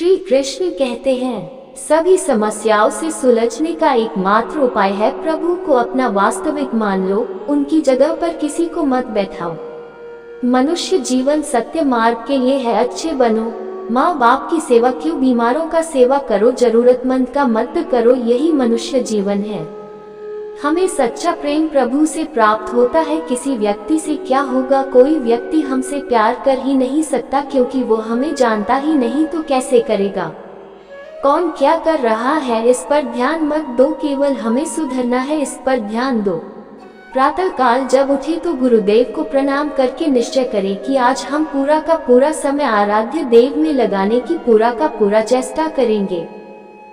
श्री कृष्ण कहते हैं, सभी समस्याओं से सुलझने का एकमात्र उपाय है प्रभु को अपना वास्तविक मान लो, उनकी जगह पर किसी को मत बैठाओ। मनुष्य जीवन सत्य मार्ग के लिए है, अच्छे बनो, माँ बाप की सेवा क्यों, बीमारों का सेवा करो, जरूरतमंद का मदद करो, यही मनुष्य जीवन है। हमें सच्चा प्रेम प्रभु से प्राप्त होता है। किसी व्यक्ति से क्या होगा, कोई व्यक्ति हमसे प्यार कर ही नहीं सकता क्योंकि वो हमें जानता ही नहीं, तो कैसे करेगा। कौन क्या कर रहा है इस पर ध्यान मत दो, केवल हमें सुधरना है इस पर ध्यान दो। प्रातः काल जब उठे तो गुरुदेव को प्रणाम करके निश्चय करें कि आज हम पूरा का पूरा समय आराध्य देव में लगाने की पूरा का पूरा चेष्टा करेंगे।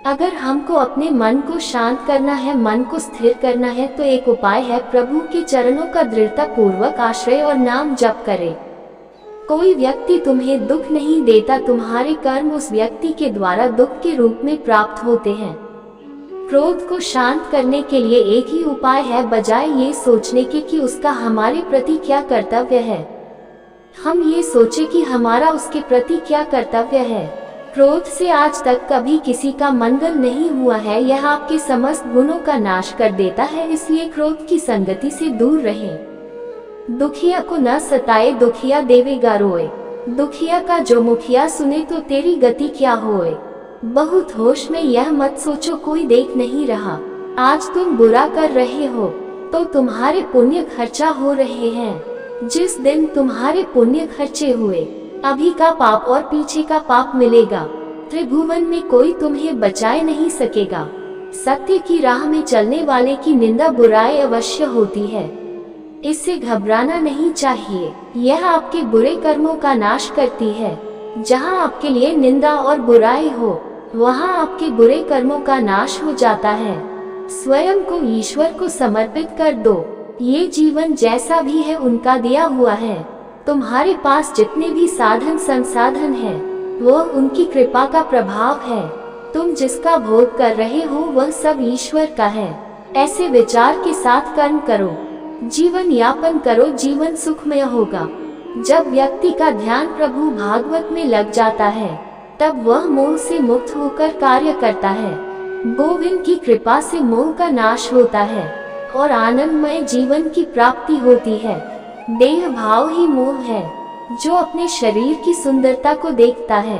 अगर हमको अपने मन को शांत करना है, मन को स्थिर करना है, तो एक उपाय है, प्रभु के चरणों का दृढ़ता पूर्वक आश्रय और नाम जप करें। कोई व्यक्ति तुम्हें दुख नहीं देता, तुम्हारे कर्म उस व्यक्ति के द्वारा दुख के रूप में प्राप्त होते हैं। क्रोध को शांत करने के लिए एक ही उपाय है, बजाय ये सोचने के कि उसका हमारे प्रति क्या कर्तव्य है, हम ये सोचे कि हमारा उसके प्रति क्या कर्तव्य है। क्रोध से आज तक कभी किसी का मंगल नहीं हुआ है, यह आपके समस्त गुणों का नाश कर देता है, इसलिए क्रोध की संगति से दूर रहें। दुखिया को न सताए, दुखिया देवेगा रोए, दुखिया का जो मुखिया सुने तो तेरी गति क्या होए। बहुत होश में यह मत सोचो कोई देख नहीं रहा, आज तुम बुरा कर रहे हो तो तुम्हारे पुण्य खर्चा हो रहे हैं। जिस दिन तुम्हारे पुण्य खर्चे हुए, अभी का पाप और पीछे का पाप मिलेगा। त्रिभुवन में कोई तुम्हें बचाए नहीं सकेगा। सत्य की राह में चलने वाले की निंदा बुराई अवश्य होती है, इससे घबराना नहीं चाहिए। यह आपके बुरे कर्मों का नाश करती है। जहाँ आपके लिए निंदा और बुराई हो, वहाँ आपके बुरे कर्मों का नाश हो जाता है। स्वयं को ईश्वर को समर्पित कर दो। ये जीवन जैसा भी है उनका दिया हुआ है। तुम्हारे पास जितने भी साधन संसाधन हैं, वो उनकी कृपा का प्रभाव है। तुम जिसका भोग कर रहे हो वह सब ईश्वर का है। ऐसे विचार के साथ कर्म करो, जीवन यापन करो, जीवन सुखमय होगा। जब व्यक्ति का ध्यान प्रभु भागवत में लग जाता है, तब वह मोह से मुक्त होकर कार्य करता है। गोविंद की कृपा से मोह का नाश होता है और आनंदमय जीवन की प्राप्ति होती है। देह भाव ही मोह है। जो अपने शरीर की सुंदरता को देखता है,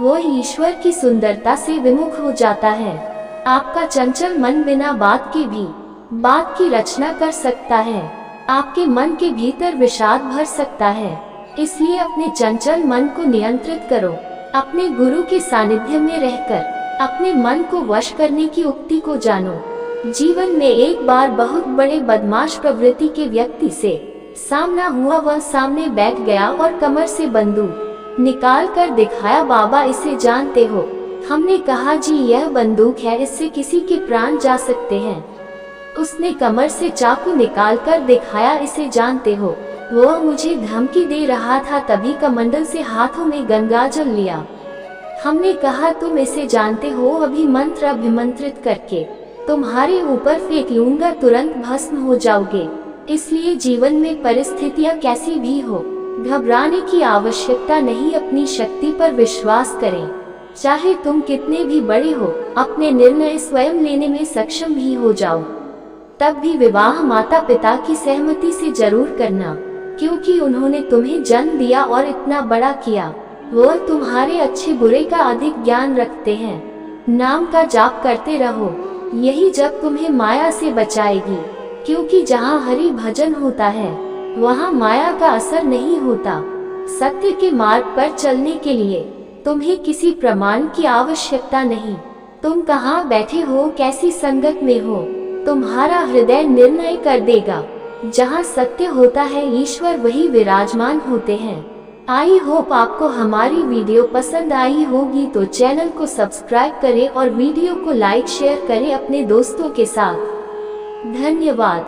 वो ईश्वर की सुंदरता से विमुख हो जाता है। आपका चंचल मन बिना बात के भी बात की रचना कर सकता है। आपके मन के भीतर विषाद भर सकता है। इसलिए अपने चंचल मन को नियंत्रित करो। अपने गुरु के सानिध्य में रहकर अपने मन को वश करने की उक्ति को जानो। जीवन में एक बार बहुत बड़े बदमाश प्रवृत्ति के व्यक्ति से सामना हुआ। वह सामने बैठ गया और कमर से बंदूक निकाल कर दिखाया। बाबा इसे जानते हो? हमने कहा जी यह बंदूक है, इससे किसी के प्राण जा सकते हैं। उसने कमर से चाकू निकाल कर दिखाया, इसे जानते हो? वह मुझे धमकी दे रहा था, तभी कमंडल से हाथों में गंगाजल लिया। हमने कहा तुम इसे जानते हो? अभी मंत्र अभिमंत्रित करके तुम्हारे ऊपर फेंक लूंगा, तुरंत भस्म हो जाओगे। इसलिए जीवन में परिस्थितियां कैसी भी हो, घबराने की आवश्यकता नहीं। अपनी शक्ति पर विश्वास करें। चाहे तुम कितने भी बड़े हो, अपने निर्णय स्वयं लेने में सक्षम भी हो जाओ, तब भी विवाह माता पिता की सहमति से जरूर करना, क्योंकि उन्होंने तुम्हें जन्म दिया और इतना बड़ा किया। वह तुम्हारे अच्छे बुरे का अधिक ज्ञान रखते हैं। नाम का जाप करते रहो, यही जप तुम्हें माया से बचाएगी। क्योंकि जहाँ हरि भजन होता है, वहाँ माया का असर नहीं होता। सत्य के मार्ग पर चलने के लिए तुम्हें किसी प्रमाण की आवश्यकता नहीं। तुम कहाँ बैठे हो, कैसी संगत में हो, तुम्हारा हृदय निर्णय कर देगा। जहाँ सत्य होता है, ईश्वर वही विराजमान होते हैं। आई होप आपको हमारी वीडियो पसंद आई होगी, तो चैनल को सब्सक्राइब करें और वीडियो को लाइक शेयर करें अपने दोस्तों के साथ। धन्यवाद।